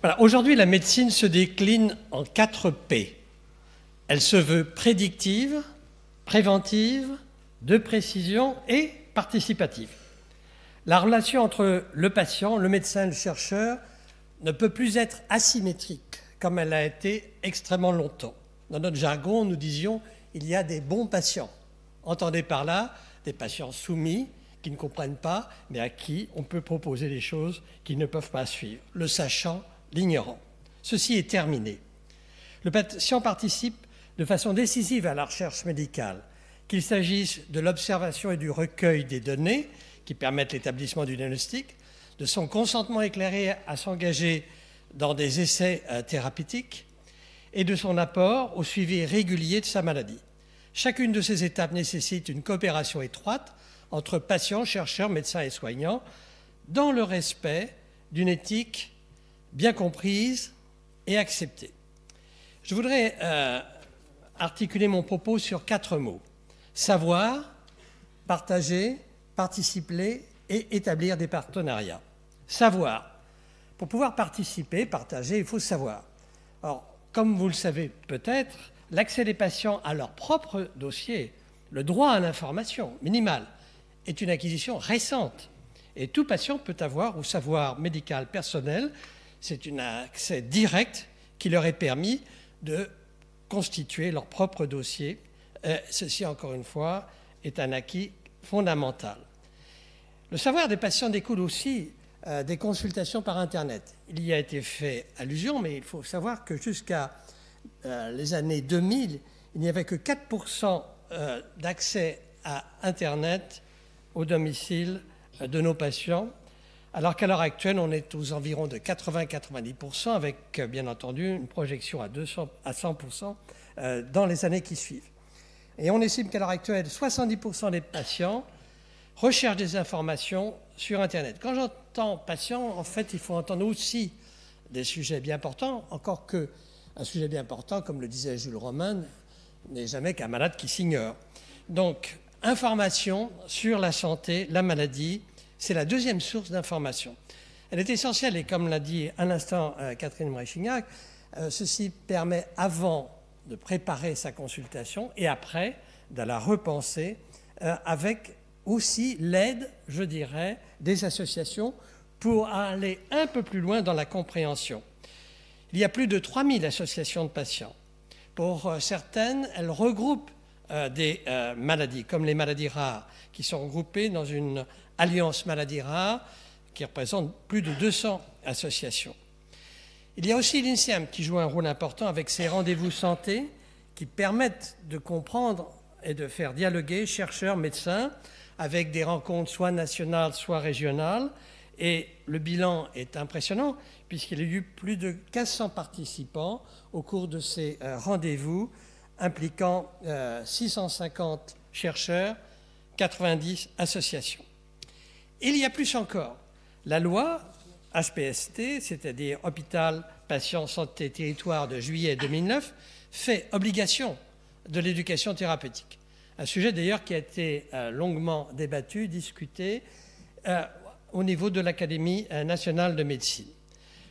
Voilà, aujourd'hui, la médecine se décline en 4 P. Elle se veut prédictive, préventive, de précision et participative. La relation entre le patient, le médecin et le chercheur ne peut plus être asymétrique, comme elle a été extrêmement longtemps. Dans notre jargon, nous disions « il y a des bons patients ». Entendez par là des patients soumis, qui ne comprennent pas, mais à qui on peut proposer des choses qu'ils ne peuvent pas suivre, le sachant, l'ignorant. Ceci est terminé. Le patient participe de façon décisive à la recherche médicale, qu'il s'agisse de l'observation et du recueil des données qui permettent l'établissement du diagnostic, de son consentement éclairé à s'engager dans des essais thérapeutiques et de son apport au suivi régulier de sa maladie. Chacune de ces étapes nécessite une coopération étroite entre patients, chercheurs, médecins et soignants dans le respect d'une éthique bien comprise et acceptée. Je voudrais articuler mon propos sur 4 mots. Savoir, partager, participer et établir des partenariats. Savoir. Pour pouvoir participer, partager, il faut savoir. Alors, comme vous le savez peut-être, l'accès des patients à leur propre dossier, le droit à l'information minimale, est une acquisition récente. Et tout patient peut avoir au savoir médical personnel, c'est un accès direct qui leur est permis de constituer leur propre dossier. Ceci, encore une fois, est un acquis fondamental. Le savoir des patients découle aussi des consultations par Internet. Il y a été fait allusion, mais il faut savoir que jusqu'à les années 2000, il n'y avait que 4% d'accès à Internet au domicile de nos patients, alors qu'à l'heure actuelle, on est aux environs de 80-90%, avec bien entendu une projection à 100% dans les années qui suivent. Et on estime qu'à l'heure actuelle, 70% des patients recherchent des informations sur Internet. Quand j'entends patient, en fait, il faut entendre aussi des sujets bien importants, encore qu'un sujet bien important, comme le disait Jules Romain, n'est jamais qu'un malade qui s'ignore. Donc, information sur la santé, la maladie, c'est la deuxième source d'information. Elle est essentielle et comme l'a dit à l'instant Catherine Mrechignach, ceci permet avant de préparer sa consultation et après de la repenser avec aussi l'aide, je dirais, des associations pour aller un peu plus loin dans la compréhension. Il y a plus de 3000 associations de patients. Pour certaines, elles regroupent des maladies, comme les maladies rares, qui sont regroupées dans une alliance maladies rares qui représente plus de 200 associations. Il y a aussi l'INSERM qui joue un rôle important avec ses rendez-vous santé qui permettent de comprendre et de faire dialoguer chercheurs, médecins, avec des rencontres soit nationales, soit régionales. Et le bilan est impressionnant puisqu'il y a eu plus de 1500 participants au cours de ces rendez-vous impliquant 650 chercheurs, 90 associations. Il y a plus encore. La loi HPST, c'est-à-dire Hôpital, Patient, Santé, Territoire de juillet 2009, fait obligation de l'éducation thérapeutique. Un sujet d'ailleurs qui a été longuement débattu, discuté au niveau de l'Académie nationale de médecine.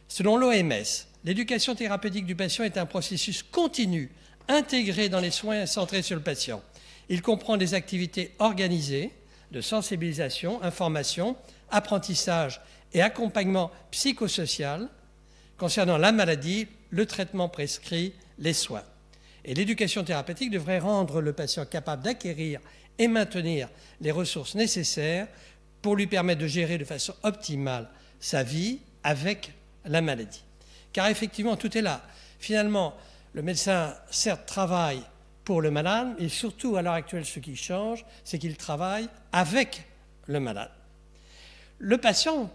Selon l'OMS, l'éducation thérapeutique du patient est un processus continu, intégré dans les soins centrés sur le patient. Il comprend des activités organisées de sensibilisation, information, apprentissage et accompagnement psychosocial concernant la maladie, le traitement prescrit, les soins. Et l'éducation thérapeutique devrait rendre le patient capable d'acquérir et maintenir les ressources nécessaires pour lui permettre de gérer de façon optimale sa vie avec la maladie. Car effectivement, tout est là. Finalement, le médecin, certes, travaille pour le malade, et surtout, à l'heure actuelle, ce qui change, c'est qu'il travaille avec le malade. Le patient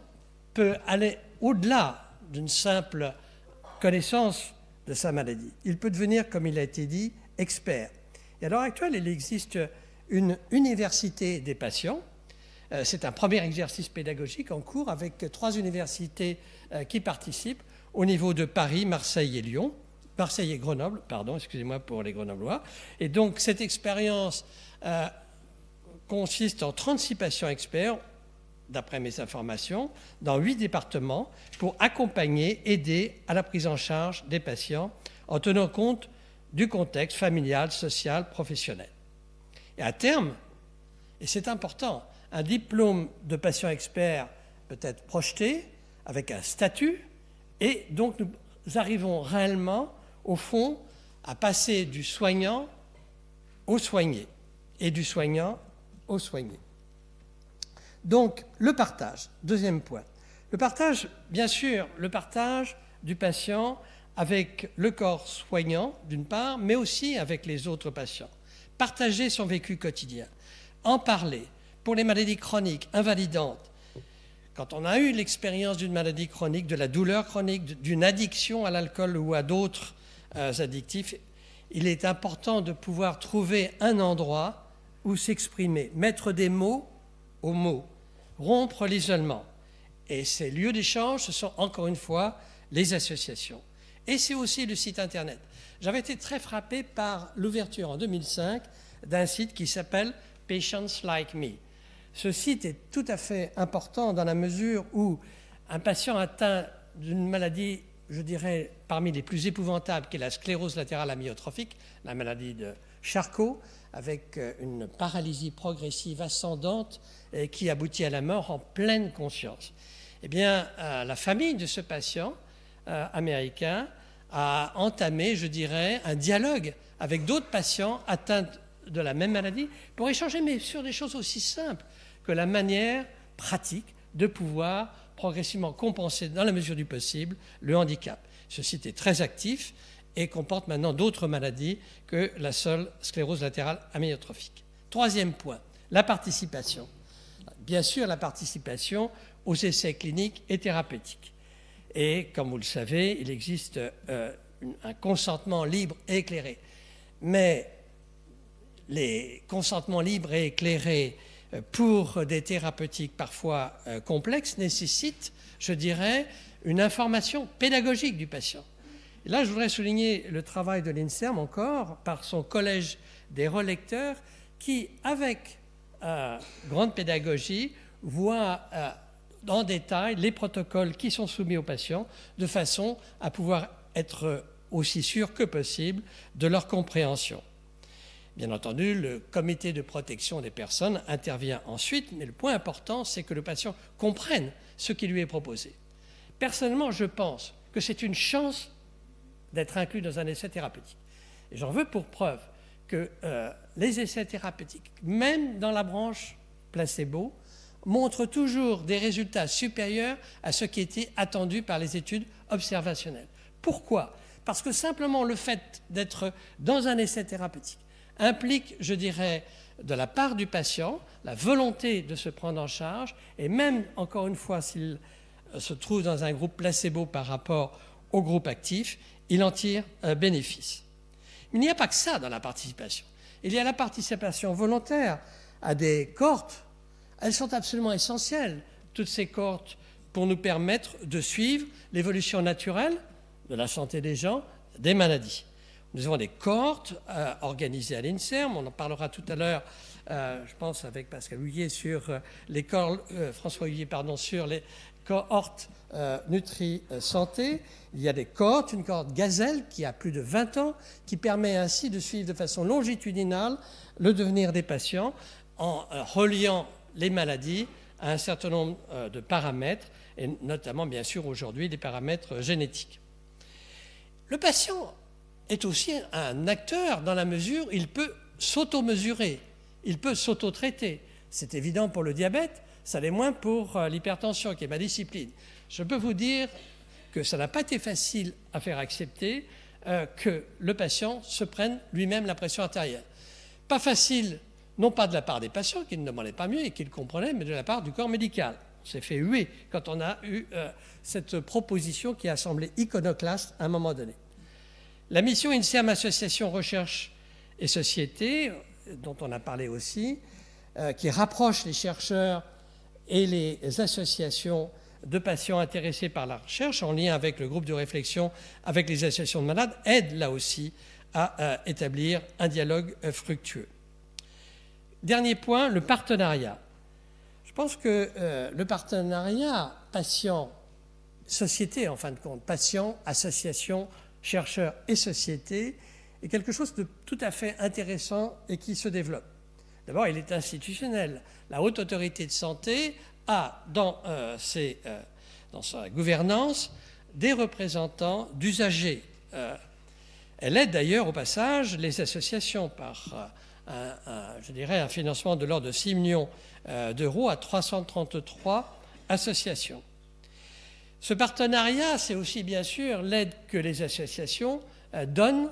peut aller au-delà d'une simple connaissance de sa maladie. Il peut devenir, comme il a été dit, expert. Et à l'heure actuelle, il existe une université des patients. C'est un premier exercice pédagogique en cours avec 3 universités qui participent au niveau de Paris, Marseille et Lyon. Marseille et Grenoble, pardon, excusez-moi pour les Grenoblois. Et donc, cette expérience consiste en 36 patients experts. d'après mes informations, dans 8 départements pour accompagner, aider à la prise en charge des patients en tenant compte du contexte familial, social, professionnel. Et à terme, et c'est important, un diplôme de patient expert peut être projeté avec un statut et donc nous arrivons réellement, au fond, à passer du soignant au soigné et du soignant au soigné. Donc, le partage, deuxième point. Le partage, bien sûr, le partage du patient avec le corps soignant, d'une part, mais aussi avec les autres patients. Partager son vécu quotidien, en parler pour les maladies chroniques, invalidantes. Quand on a eu l'expérience d'une maladie chronique, de la douleur chronique, d'une addiction à l'alcool ou à d'autres addictifs, il est important de pouvoir trouver un endroit où s'exprimer, mettre des mots aux mots, rompre l'isolement. Et ces lieux d'échange, ce sont encore une fois les associations. Et c'est aussi le site Internet. J'avais été très frappé par l'ouverture en 2005 d'un site qui s'appelle Patients Like Me. Ce site est tout à fait important dans la mesure où un patient atteint d'une maladie, je dirais, parmi les plus épouvantables, qui est la sclérose latérale amyotrophique, la maladie de Charcot, avec une paralysie progressive ascendante qui aboutit à la mort en pleine conscience. Eh bien, la famille de ce patient américain a entamé, je dirais, un dialogue avec d'autres patients atteints de la même maladie pour échanger, mais sur des choses aussi simples que la manière pratique de pouvoir progressivement compenser, dans la mesure du possible, le handicap. Ce site est très actif et comporte maintenant d'autres maladies que la seule sclérose latérale amyotrophique. Troisième point, la participation. Bien sûr, la participation aux essais cliniques et thérapeutiques. Et comme vous le savez, il existe un consentement libre et éclairé. Mais les consentements libres et éclairés pour des thérapeutiques parfois complexes nécessitent, je dirais, une information pédagogique du patient. Et là, je voudrais souligner le travail de l'INSERM encore par son collège des relecteurs qui, avec grande pédagogie, voit en détail les protocoles qui sont soumis aux patients de façon à pouvoir être aussi sûr que possible de leur compréhension. Bien entendu, le comité de protection des personnes intervient ensuite, mais le point important, c'est que le patient comprenne ce qui lui est proposé. Personnellement, je pense que c'est une chance d'être inclus dans un essai thérapeutique. Et j'en veux pour preuve que les essais thérapeutiques, même dans la branche placebo, montrent toujours des résultats supérieurs à ce qui était attendu par les études observationnelles. Pourquoi ? Parce que simplement le fait d'être dans un essai thérapeutique implique, je dirais, de la part du patient, la volonté de se prendre en charge, et même, encore une fois, s'il se trouve dans un groupe placebo par rapport au groupe actif, il en tire un bénéfice. Mais il n'y a pas que ça dans la participation. Il y a la participation volontaire à des cohortes. Elles sont absolument essentielles, toutes ces cohortes, pour nous permettre de suivre l'évolution naturelle de la santé des gens, des maladies. Nous avons des cohortes organisées à l'INSERM, on en parlera tout à l'heure, je pense avec Pascal Huillier sur les François Huillier, pardon, sur les cohortes Nutri-Santé. Il y a des cohortes, une cohorte Gazelle qui a plus de 20 ans, qui permet ainsi de suivre de façon longitudinale le devenir des patients en reliant les maladies à un certain nombre de paramètres, et notamment, bien sûr, aujourd'hui, des paramètres génétiques. Le patient est aussi un acteur dans la mesure où il peut s'auto-mesurer, il peut s'auto-traiter. C'est évident pour le diabète, ça l'est moins pour l'hypertension, qui est ma discipline. Je peux vous dire que ça n'a pas été facile à faire accepter que le patient se prenne lui-même la pression artérielle. Pas facile, non pas de la part des patients qui ne demandaient pas mieux et qui le comprenaient, mais de la part du corps médical. On s'est fait huer quand on a eu cette proposition qui a semblé iconoclaste à un moment donné. La mission INSERM Association Recherche et Société, dont on a parlé aussi, qui rapproche les chercheurs et les associations de patients intéressés par la recherche, en lien avec le groupe de réflexion avec les associations de malades, aide là aussi à établir un dialogue fructueux. Dernier point, le partenariat. Je Je pense que le partenariat patient-société, en fin de compte, patient, association, chercheurs et société, est quelque chose de tout à fait intéressant et qui se développe. D'abord, il est institutionnel. La Haute Autorité de Santé a dans sa gouvernance des représentants d'usagers. Elle aide d'ailleurs au passage les associations par je dirais un financement de l'ordre de 6 millions d'euros à 333 associations. Ce partenariat, c'est aussi bien sûr l'aide que les associations donnent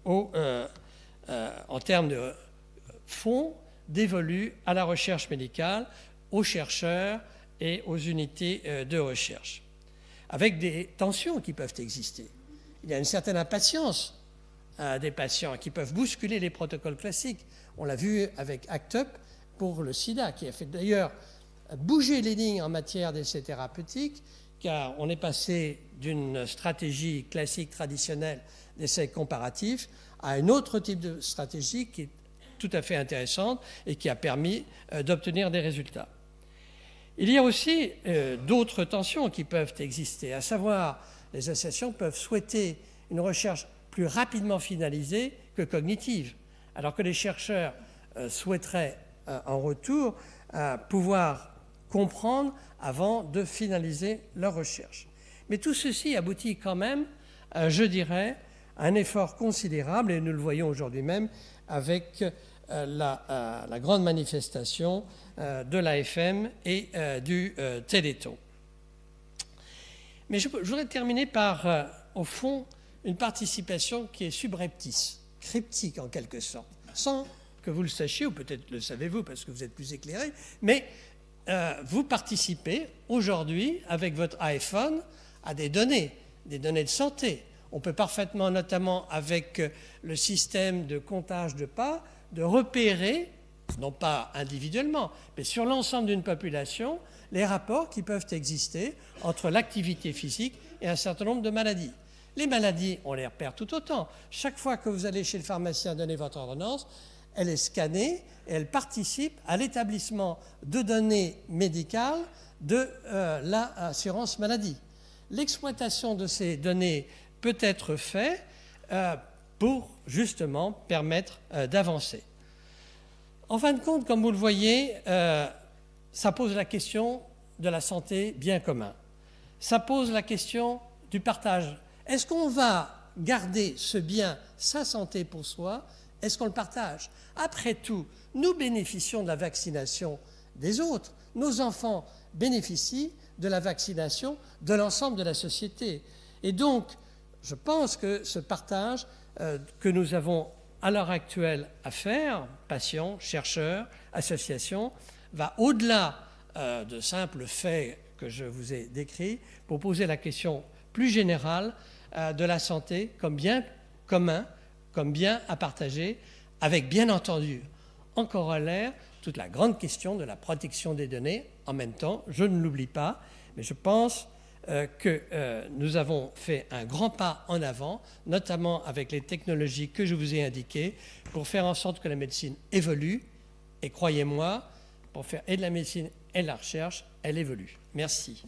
en termes de fonds dévolus à la recherche médicale, aux chercheurs et aux unités de recherche, avec des tensions qui peuvent exister. Il y a une certaine impatience des patients qui peuvent bousculer les protocoles classiques. On l'a vu avec ACT UP pour le sida, qui a fait d'ailleurs bouger les lignes en matière d'essais thérapeutiques, car on est passé d'une stratégie classique traditionnelle d'essais comparatifs à un autre type de stratégie qui est tout à fait intéressante et qui a permis d'obtenir des résultats. Il y a aussi d'autres tensions qui peuvent exister, à savoir les associations peuvent souhaiter une recherche plus rapidement finalisée que cognitive, alors que les chercheurs souhaiteraient en retour pouvoir comprendre avant de finaliser leur recherche. Mais tout ceci aboutit quand même, je dirais, à un effort considérable, et nous le voyons aujourd'hui même avec la grande manifestation de l'AFM et du Téléthon. Mais je voudrais terminer par, au fond, une participation qui est subreptice, cryptique en quelque sorte, sans que vous le sachiez, ou peut-être le savez-vous parce que vous êtes plus éclairé, mais vous participez aujourd'hui avec votre iPhone à des données de santé. On peut parfaitement, notamment avec le système de comptage de pas, de repérer, non pas individuellement, mais sur l'ensemble d'une population, les rapports qui peuvent exister entre l'activité physique et un certain nombre de maladies. Les maladies, on les repère tout autant. Chaque fois que vous allez chez le pharmacien donner votre ordonnance, elle est scannée et elle participe à l'établissement de données médicales de l'assurance maladie. L'exploitation de ces données peut être faite pour justement permettre d'avancer. En fin de compte, comme vous le voyez, ça pose la question de la santé bien commun. Ça pose la question du partage. Est-ce qu'on va garder ce bien, sa santé pour soi? Est-ce qu'on le partage? Après tout, nous bénéficions de la vaccination des autres. Nos enfants bénéficient de la vaccination de l'ensemble de la société. Et donc, je pense que ce partage que nous avons à l'heure actuelle à faire, patients, chercheurs, associations, va au-delà de simples faits que je vous ai décrits pour poser la question plus générale de la santé comme bien commun, comme bien à partager, avec bien entendu en corollaire toute la grande question de la protection des données. En même temps, je ne l'oublie pas, mais je pense que nous avons fait un grand pas en avant, notamment avec les technologies que je vous ai indiquées, pour faire en sorte que la médecine évolue. Et croyez-moi, pour faire et de la médecine et de la recherche, elle évolue. Merci.